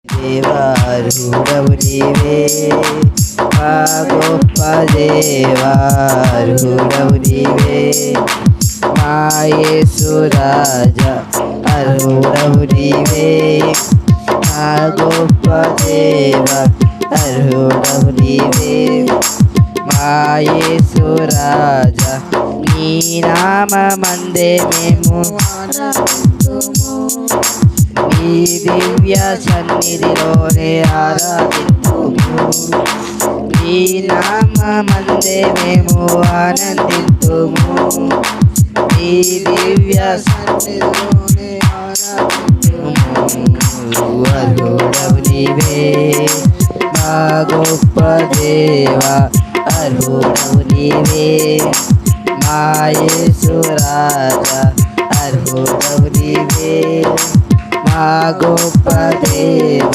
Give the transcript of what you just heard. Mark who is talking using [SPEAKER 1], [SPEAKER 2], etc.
[SPEAKER 1] దేవార్హుడవు నీవే, మా గొప్ప దేవార్హుడవు నీవే, మా యేసు రాజా అర్హుడవు నీవే, మా గొప్ప దేవా అర్హుడవు నీవే, మా యేసు రాజా నీ నామమందే మేము నీ దివ్య సన్నిధిలోనే ఆరాధింతుము, నీ నామమందే మేము ఆనందింతుము, నీ దివ్య సన్నిధిలోనే ఆరాధింతుము. అర్హుడవు నీవే, మా గొప్ప దేవా అర్హుడవు నీవే, మా యేసు రాజా అర్హుడవు నీవే, మా గొప్ప దేవా